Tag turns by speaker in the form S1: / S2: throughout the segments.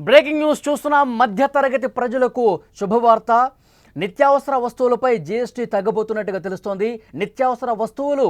S1: Breaking news చూస్తున్నాం. మధ్యతరగతి ప్రజలకు శుభవార్త. నిత్యావసర వస్తువులపై జీఎస్టీ తగ్గబోతున్నట్టుగా తెలుస్తోంది. నిత్యావసర వస్తువులు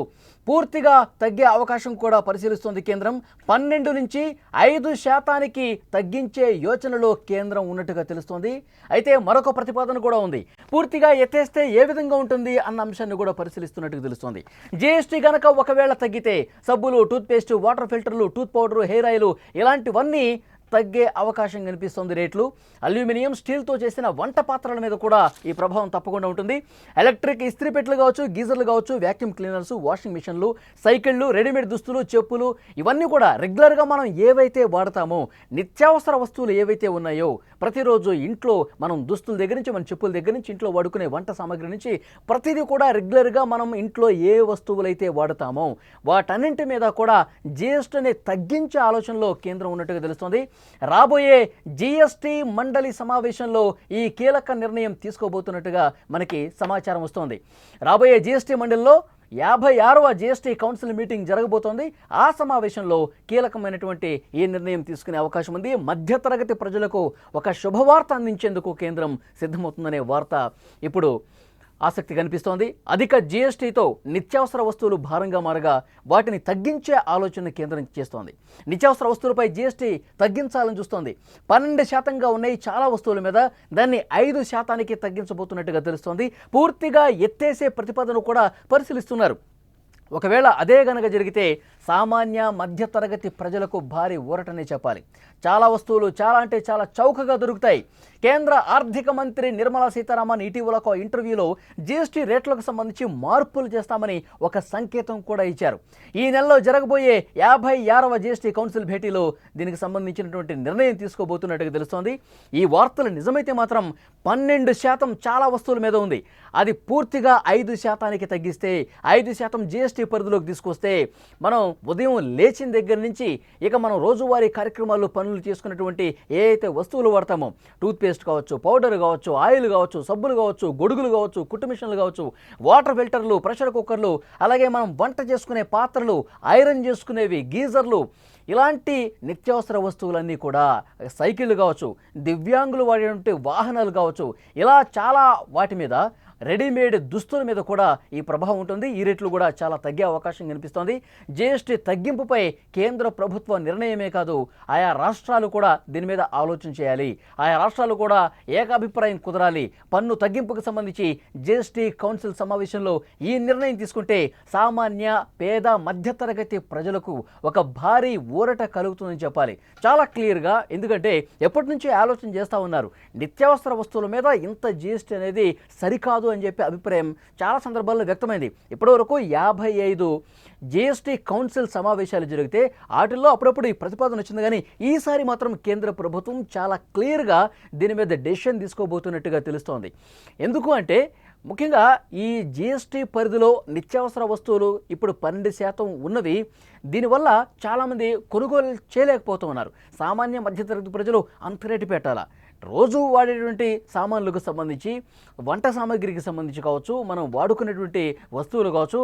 S1: పూర్తిగా తగ్గే అవకాశం కూడా పరిశీలిస్తోంది కేంద్రం. 12 నుంచి 5% తగ్గించే యోచనలో కేంద్రం ఉన్నట్టుగా తెలుస్తోంది. అయితే మరొక ప్రతిపాదన కూడా ఉంది. పూర్తిగా ఎత్తేస్తే ఏ విధంగా ఉంటుంది అన్న అంశాన్ని కూడా పరిశీలిస్తున్నట్టుగా తెలుస్తోంది. జీఎస్టీ గనక ఒకవేళ తగ్గితే సబ్బులు, టూత్పేస్ట్, వాటర్ ఫిల్టర్లు, టూత్ పౌడరు, హెయిర్ ఆయిల్ ఇలాంటివన్నీ తగ్గే అవకాశం కనిపిస్తుంది. రేట్లు అల్యూమినియం, స్టీల్తో చేసిన వంట పాత్రల మీద కూడా ఈ ప్రభావం తప్పకుండా ఉంటుంది. ఎలక్ట్రిక్ ఇస్త్రీ పెట్టెలు కావచ్చు, గీజర్లు కావచ్చు, వ్యాక్యూమ్ క్లీనర్స్, వాషింగ్ మిషన్లు, సైకిళ్ళు, రెడీమేడ్ దుస్తులు, చెప్పులు ఇవన్నీ కూడా రెగ్యులర్గా మనం ఏవైతే వాడతామో నిత్యావసర వస్తువులు ఏవైతే ఉన్నాయో ప్రతిరోజు ఇంట్లో మనం దుస్తుల దగ్గర నుంచి మన చెప్పుల దగ్గర నుంచి ఇంట్లో వాడుకునే వంట సామాగ్రి నుంచి ప్రతిదీ కూడా రెగ్యులర్గా మనం ఇంట్లో ఏ వస్తువులైతే వాడతామో వాటన్నింటి మీద కూడా జీఎస్టీని తగ్గించే ఆలోచనలో కేంద్రం ఉన్నట్టుగా తెలుస్తోంది. రాబోయే జీఎస్టీ మండలి సమావేశంలో ఈ కీలక నిర్ణయం తీసుకోబోతున్నట్టుగా మనకి సమాచారం వస్తోంది. రాబోయే జీఎస్టీ మండలిలో 56వ జీఎస్టీ కౌన్సిల్ మీటింగ్ జరగబోతోంది. ఆ సమావేశంలో కీలకమైనటువంటి ఈ నిర్ణయం తీసుకునే అవకాశం ఉంది. మధ్యతరగతి ప్రజలకు ఒక శుభవార్త అందించేందుకు కేంద్రం సిద్ధమవుతుందనే వార్త ఇప్పుడు ఆసక్తి కనిపిస్తోంది. అధిక జీఎస్టీతో నిత్యావసర వస్తువులు భారంగా మారగా వాటిని తగ్గించే ఆలోచన కేంద్రం చేస్తోంది. నిత్యావసర వస్తువులపై జీఎస్టీ తగ్గించాలని చూస్తోంది. 12% ఉన్నాయి చాలా వస్తువుల మీద. దాన్ని 5% తగ్గించబోతున్నట్టుగా తెలుస్తోంది. పూర్తిగా ఎత్తేసే ప్రతిపాదన కూడా పరిశీలిస్తున్నారు. ఒకవేళ అదే గనక జరిగితే సామాన్య మధ్యతరగతి ప్రజలకు భారీ ఊరటనే చెప్పాలి. చాలా వస్తువులు చాలా అంటే చాలా చౌకగా దొరుకుతాయి. కేంద్ర ఆర్థిక మంత్రి నిర్మలా సీతారామన్ ఇటీవల ఒక ఇంటర్వ్యూలో జీఎస్టీ రేట్లకు సంబంధించి మార్పులు చేస్తామని ఒక సంకేతం కూడా ఇచ్చారు. ఈ నెలలో జరగబోయే 56వ జీఎస్టీ కౌన్సిల్ భేటీలో దీనికి సంబంధించినటువంటి నిర్ణయం తీసుకోబోతున్నట్టుగా తెలుస్తోంది. ఈ వార్తలు నిజమైతే మాత్రం 12% చాలా వస్తువుల మీద ఉంది. అది పూర్తిగా 5% తగ్గిస్తే 5% జీఎస్టీ పరిధిలోకి తీసుకొస్తే మనం ఉదయం లేచిన దగ్గర నుంచి ఇక మనం రోజువారీ కార్యక్రమాల్లో పనులు చేసుకున్నటువంటి ఏ అయితే వస్తువులు వాడతామో టూత్పేస్ట్ కావచ్చు, పౌడర్ కావచ్చు, ఆయిల్ కావచ్చు, సబ్బులు కావచ్చు, గొడుగులు కావచ్చు, కుట్టు మిషన్లు కావచ్చు, వాటర్ ఫిల్టర్లు, ప్రెషర్ కుక్కర్లు, అలాగే మనం వంట చేసుకునే పాత్రలు, ఐరన్ చేసుకునేవి, గీజర్లు ఇలాంటి నిత్యావసర వస్తువులన్నీ కూడా సైకిళ్ళు కావచ్చు, దివ్యాంగులు వాడేటువంటి వాహనాలు కావచ్చు, ఇలా చాలా వాటి మీద రెడీమేడ్ దుస్తుల మీద కూడా ఈ ప్రభావం ఉంటుంది. ఈ రేట్లు కూడా చాలా తగ్గే అవకాశం కనిపిస్తోంది. జీఎస్టీ తగ్గింపుపై కేంద్ర ప్రభుత్వ నిర్ణయమే కాదు, ఆయా రాష్ట్రాలు కూడా దీని మీద ఆలోచన చేయాలి. ఆయా రాష్ట్రాలు కూడా ఏకాభిప్రాయం కుదరాలి. పన్ను తగ్గింపుకు సంబంధించి జీఎస్టీ కౌన్సిల్ సమావేశంలో ఈ నిర్ణయం తీసుకుంటే సామాన్య పేద మధ్యతరగతి ప్రజలకు ఒక భారీ ఊరట కలుగుతుందని చెప్పాలి. చాలా క్లియర్గా, ఎందుకంటే ఎప్పటి నుంచో ఆలోచన చేస్తూ ఉన్నారు. నిత్యావసర వస్తువుల మీద ఇంత జీఎస్టీ అనేది సరికాదు అని చెప్పి అభిప్రాయం చాలా సందర్భాల్లో వ్యక్తమైంది. ఇప్పటివరకు 55 జీఎస్టీ కౌన్సిల్ సమావేశాలు జరిగితే వాటిల్లో అప్పుడప్పుడు ఈ ప్రతిపాదన వచ్చింది. కానీ ఈసారి మాత్రం కేంద్ర ప్రభుత్వం చాలా క్లియర్గా దీని మీద డెసిషన్ తీసుకోబోతున్నట్టుగా తెలుస్తోంది. ఎందుకు అంటే ముఖ్యంగా ఈ జీఎస్టీ పరిధిలో నిత్యావసర వస్తువులు ఇప్పుడు 12% ఉన్నవి. దీనివల్ల చాలామంది కొనుగోలు చేయలేకపోతూ ఉన్నారు. సామాన్య మధ్యతరగతి ప్రజలు అంత రేటు పెట్టాలా? రోజు వాడేటువంటి సామాన్లకు సంబంధించి, వంట సామాగ్రికి సంబంధించి కావచ్చు, మనం వాడుకునేటువంటి వస్తువులు కావచ్చు,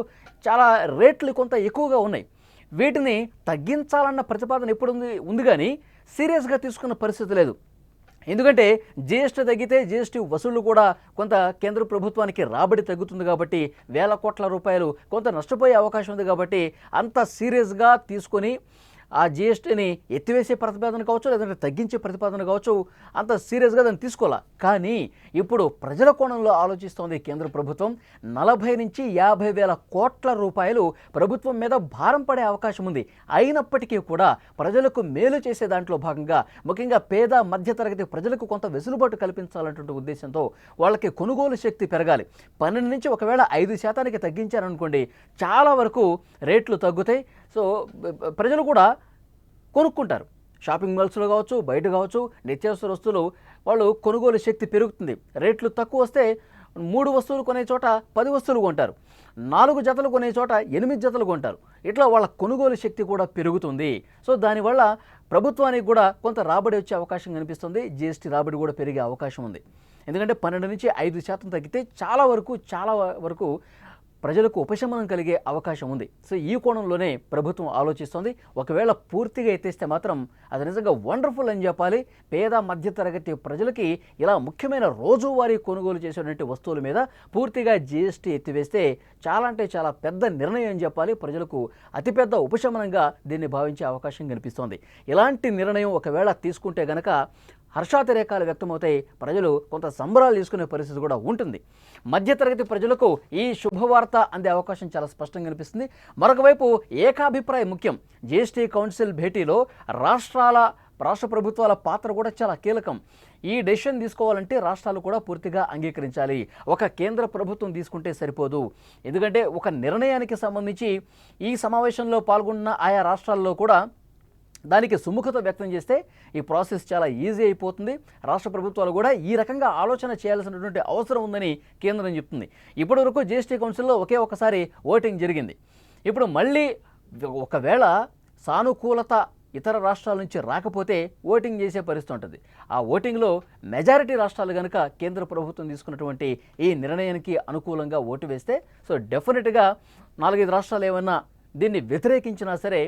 S1: చాలా రేట్లు కొంత ఎక్కువగా ఉన్నాయి. వీటిని తగ్గించాలన్న ప్రతిపాదన ఎప్పుడు ఉంది కానీ సీరియస్గా తీసుకున్న పరిస్థితి లేదు. ఎందుకంటే జీఎస్టీ తగ్గితే జీఎస్టీ వసూళ్లు కూడా కొంత కేంద్ర ప్రభుత్వానికి రాబడి తగ్గుతుంది కాబట్టి వేల కోట్ల రూపాయలు కొంత నష్టపోయే అవకాశం ఉంది. కాబట్టి అంత సీరియస్గా తీసుకొని ఆ జీఎస్టీని ఎత్తివేసే ప్రతిపాదన కావచ్చు, లేదంటే తగ్గించే ప్రతిపాదన కావచ్చు, అంత సీరియస్గా దాన్ని తీసుకోవాలా. కానీ ఇప్పుడు ప్రజల కోణంలో ఆలోచిస్తోంది కేంద్ర ప్రభుత్వం. 40 నుంచి 50 వేల కోట్ల రూపాయలు ప్రభుత్వం మీద భారం పడే అవకాశం ఉంది. అయినప్పటికీ కూడా ప్రజలకు మేలు చేసే దాంట్లో భాగంగా ముఖ్యంగా పేద మధ్యతరగతి ప్రజలకు కొంత వెసులుబాటు కల్పించాలన్నటువంటి ఉద్దేశంతో వాళ్ళకి కొనుగోలు శక్తి పెరగాలి. 12 నుంచి ఒకవేళ 5% తగ్గించారనుకోండి, చాలా వరకు రేట్లు తగ్గుతాయి. సో ప్రజలు కూడా కొనుక్కుంటారు. షాపింగ్ మాల్స్లో కావచ్చు, బయట కావచ్చు, నిత్యావసర వస్తువులు వాళ్ళు కొనుగోలు శక్తి పెరుగుతుంది. రేట్లు తక్కువ వస్తే 3 వస్తువులు కొనే చోట 10 వస్తువులు కొంటారు, 4 జతలు కొనే చోట 8 జతలు కొంటారు. ఇట్లా వాళ్ళ కొనుగోలు శక్తి కూడా పెరుగుతుంది. సో దానివల్ల ప్రభుత్వానికి కూడా కొంత రాబడి వచ్చే అవకాశం కనిపిస్తుంది. జీఎస్టీ రాబడి కూడా పెరిగే అవకాశం ఉంది. ఎందుకంటే 12 నుంచి 5% తగ్గితే చాలా వరకు ప్రజలకు ఉపశమనం కలిగే అవకాశం ఉంది. సో ఈ కోణంలోనే ప్రభుత్వం ఆలోచిస్తోంది. ఒకవేళ పూర్తిగా ఎత్తేస్తే మాత్రం అది నిజంగా వండర్ఫుల్ అని చెప్పాలి. పేద మధ్యతరగతి ప్రజలకి ఇలా ముఖ్యమైన రోజువారీ కొనుగోలు చేసేటువంటి వస్తువుల మీద పూర్తిగా జీఎస్టీ ఎత్తివేస్తే చాలా అంటే చాలా పెద్ద నిర్ణయం అని చెప్పాలి. ప్రజలకు అతిపెద్ద ఉపశమనంగా దీన్ని భావించే అవకాశం కనిపిస్తోంది. ఇలాంటి నిర్ణయం ఒకవేళ తీసుకుంటే గనక హర్షాతిరేకాలు వ్యక్తమవుతాయి. ప్రజలు కొంత సంబరాలు తీసుకునే పరిస్థితి కూడా ఉంటుంది. మధ్యతరగతి ప్రజలకు ఈ శుభవార్త అందే అవకాశం చాలా స్పష్టంగా కనిపిస్తుంది. మరొక వైపు ఏకాభిప్రాయం ముఖ్యం. జీఎస్టీ కౌన్సిల్ భేటీలో రాష్ట్ర ప్రభుత్వాల పాత్ర కూడా చాలా కీలకం. ఈ డెసిషన్ తీసుకోవాలంటే రాష్ట్రాలు కూడా పూర్తిగా అంగీకరించాలి. ఒక కేంద్ర ప్రభుత్వం తీసుకుంటే సరిపోదు. ఎందుకంటే ఒక నిర్ణయానికి సంబంధించి ఈ సమావేశంలో పాల్గొన్న ఆయా రాష్ట్రాల్లో కూడా దానికి సుముఖత వ్యక్తం చేస్తే ఈ ప్రాసెస్ చాలా ఈజీ అయిపోతుంది. రాష్ట్ర ప్రభుత్వాలు కూడా ఈ రకంగా ఆలోచన చేయాల్సినటువంటి అవసరం ఉందని కేంద్రం చెప్తుంది. ఇప్పటి వరకు జీఎస్టీ కౌన్సిల్లో ఒకసారి ఓటింగ్ జరిగింది. ఇప్పుడు మళ్ళీ ఒకవేళ సానుకూలత ఇతర రాష్ట్రాల నుంచి రాకపోతే ఓటింగ్ చేసే పరిస్థితి ఉంటుంది. ఆ ఓటింగ్లో మెజారిటీ రాష్ట్రాలు కనుక కేంద్ర ప్రభుత్వం తీసుకున్నటువంటి ఈ నిర్ణయానికి అనుకూలంగా ఓటు వేస్తే సో డెఫినెట్గా 4-5 రాష్ట్రాలు ఏమన్నా దీన్ని వ్యతిరేకించినా సరే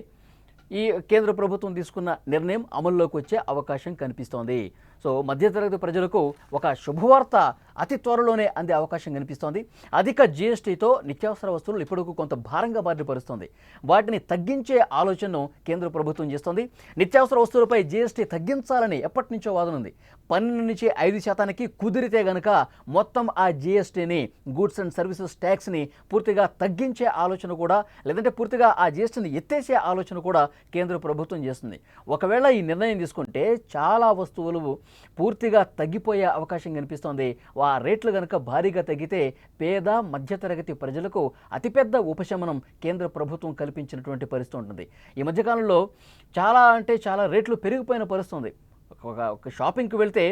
S1: ఈ కేంద్ర ప్రభుత్వం తీసుకున్న నిర్ణయం అమల్లోకి వచ్చే అవకాశం కనిపిస్తోంది. సో మధ్యతరగతి ప్రజలకు ఒక శుభవార్త అతి త్వరలోనే అందే అవకాశం కనిపిస్తోంది. అధిక జీఎస్టీతో నిత్యావసర వస్తువులు ఇప్పటికు కొంత భారంగా బారిపరుస్తోంది. వాటిని తగ్గించే ఆలోచనను కేంద్ర ప్రభుత్వం చేస్తోంది. నిత్యావసర వస్తువులపై జీఎస్టీ తగ్గించాలని ఎప్పటి నుంచో వాదన ఉంది. 12 నుంచి 5% కుదిరితే గనక మొత్తం ఆ జీఎస్టీని గూడ్స్ అండ్ సర్వీసెస్ ట్యాక్స్ని పూర్తిగా తగ్గించే ఆలోచన కూడా, లేదంటే పూర్తిగా ఆ జీఎస్టీని ఎత్తేసే ఆలోచన కూడా కేంద్ర ప్రభుత్వం చేస్తుంది. ఒకవేళ ఈ నిర్ణయం తీసుకుంటే చాలా వస్తువులు పూర్తిగా తగ్గిపోయే అవకాశం కనిపిస్తోంది. ఆ రేట్లు కనుక భారీగా తగ్గితే పేద మధ్యతరగతి ప్రజలకు అతిపెద్ద ఉపశమనం కేంద్ర ప్రభుత్వం కల్పించినటువంటి పరిస్థితి ఉంటుంది. ఈ మధ్యకాలంలో చాలా అంటే చాలా రేట్లు పెరిగిపోయిన పరిస్థితి ఉంది. ఒక షాపింగ్కి వెళ్తే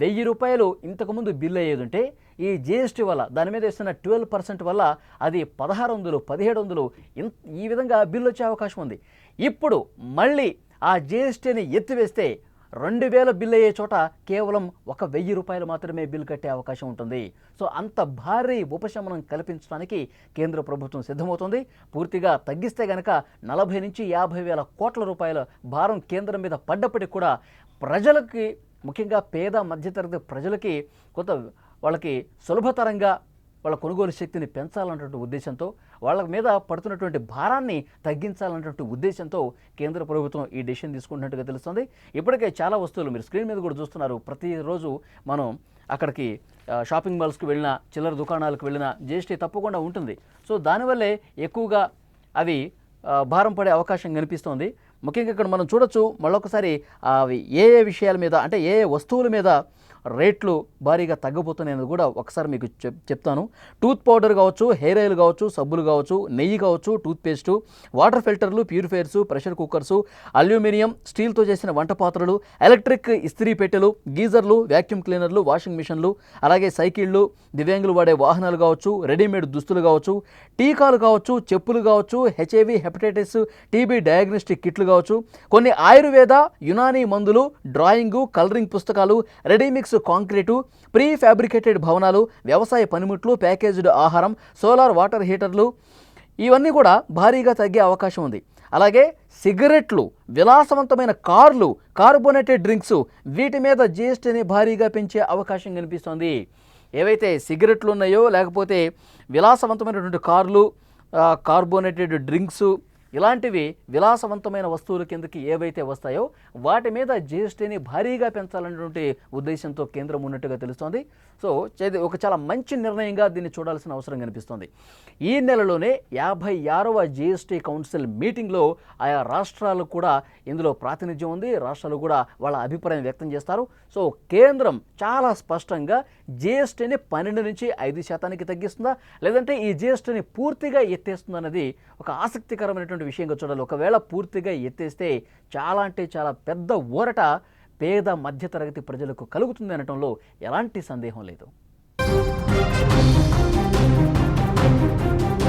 S1: 1000 రూపాయలు ఇంతకుముందు బిల్ అయ్యేది ఉంటే ఈ జీఎస్టీ వల్ల దాని మీద వేస్తున్న 12% వల్ల అది 1600, 1700 ఈ విధంగా బిల్లు వచ్చే అవకాశం ఉంది. ఇప్పుడు మళ్ళీ ఆ జీఎస్టీని ఎత్తివేస్తే 2000 బిల్ అయ్యే చోట కేవలం 1000 రూపాయలు మాత్రమే బిల్ కట్టే అవకాశం ఉంటుంది. సో అంత భారీ ఉపశమనం కల్పించడానికి కేంద్ర ప్రభుత్వం సిద్ధమవుతుంది. పూర్తిగా తగ్గిస్తే గనక 40 నుంచి 50 వేల కోట్ల రూపాయల భారం కేంద్రం మీద పడ్డప్పటికి కూడా ప్రజలకి, ముఖ్యంగా పేద మధ్యతరగతి ప్రజలకి కొంత వాళ్ళకి సులభతరంగా వాళ్ళ కొనుగోలు శక్తిని పెంచాలన్నటువంటి ఉద్దేశంతో, వాళ్ళ మీద పడుతున్నటువంటి భారాన్ని తగ్గించాలన్నటువంటి ఉద్దేశంతో కేంద్ర ప్రభుత్వం ఈ డెసిషన్ తీసుకుంటున్నట్టుగా తెలుస్తుంది. ఇప్పటికే చాలా వస్తువులు మీరు స్క్రీన్ మీద కూడా చూస్తున్నారు. ప్రతిరోజు మనం అక్కడికి షాపింగ్ మాల్స్కి వెళ్ళినా, చిల్లర దుకాణాలకు వెళ్ళినా జీఎస్టీ తప్పకుండా ఉంటుంది. సో దానివల్లే ఎక్కువగా అవి భారం పడే అవకాశం కనిపిస్తోంది. ముఖ్యంగా ఇక్కడ మనం చూడొచ్చు మళ్ళొకసారి అవి ఏ విషయాల మీద, అంటే ఏ వస్తువుల మీద రేట్లు భారీగా తగ్గబోతున్నాయని కూడా ఒకసారి మీకు చెప్తాను. టూత్ పౌడర్ కావచ్చు, హెయిర్ ఆయిల్ కావచ్చు, సబ్బులు కావచ్చు, నెయ్యి కావచ్చు, టూత్పేస్టు, వాటర్ ఫిల్టర్లు, ప్యూరిఫైయర్సు, ప్రెషర్ కుక్కర్సు, అల్యూమినియం, స్టీల్తో చేసిన వంట పాత్రలు, ఎలక్ట్రిక్ ఇస్త్రీ పెట్టెలు, గీజర్లు, వ్యాక్యూమ్ క్లీనర్లు, వాషింగ్ మిషన్లు, అలాగే సైకిళ్ళు, దివ్యాంగులు వాడే వాహనాలు కావచ్చు, రెడీమేడ్ దుస్తులు కావచ్చు, టీకాలు కావచ్చు, చెప్పులు కావచ్చు, హెచ్ఐవి, హెపటైటిస్, టీబీ డయాగ్నోస్టిక్ కిట్లు కావచ్చు, కొన్ని ఆయుర్వేద, యునానీ మందులు, డ్రాయింగు, కలరింగ్ పుస్తకాలు, రెడీమిక్స్ కాంక్రీటు, ప్రీ ఫ్యాబ్రికేటెడ్ భవనాలు, వ్యవసాయ పనిముట్లు, ప్యాకేజ్డ్ ఆహారం, సోలార్ వాటర్ హీటర్లు, ఇవన్నీ కూడా భారీగా తగ్గే అవకాశం ఉంది. అలాగే సిగరెట్లు, విలాసవంతమైన కార్లు, కార్బోనేటెడ్ డ్రింక్స్, వీటి మీద జీఎస్టీని భారీగా పెంచే అవకాశం కనిపిస్తోంది. ఏవైతే సిగరెట్లు ఉన్నాయో, లేకపోతే విలాసవంతమైనటువంటి కార్లు, కార్బోనేటెడ్ డ్రింక్స్, ఇలాంటివి విలాసవంతమైన వస్తువుల కిందకి ఏవైతే వస్తాయో వాటి మీద జీఎస్టీని భారీగా పెంచాలనేటువంటి ఉద్దేశంతో కేంద్రం ఉన్నట్టుగా తెలుస్తోంది. సో ఒక చాలా మంచి నిర్ణయంగా దీన్ని చూడాల్సిన అవసరం కనిపిస్తోంది. ఈ నెలలోనే 56వ జీఎస్టీ కౌన్సిల్ మీటింగ్లో ఆయా రాష్ట్రాలు కూడా ఇందులో ప్రాతినిధ్యం ఉంది. రాష్ట్రాలు కూడా వాళ్ళ అభిప్రాయం వ్యక్తం చేస్తారు. సో కేంద్రం చాలా స్పష్టంగా జీఎస్టీని 12 నుంచి 5% తగ్గిస్తుందా, లేదంటే ఈ జీఎస్టీని పూర్తిగా ఎత్తేస్తుందా అన్నది ఒక ఆసక్తికరమైనటువంటి విషయంగా చూడాలి. ఒకవేళ పూర్తిగా ఎత్తేస్తే చాలా అంటే చాలా పెద్ద ఊరట పేద మధ్యతరగతి ప్రజలకు కలుగుతుంది అనటంలో ఎలాంటి సందేహం లేదు.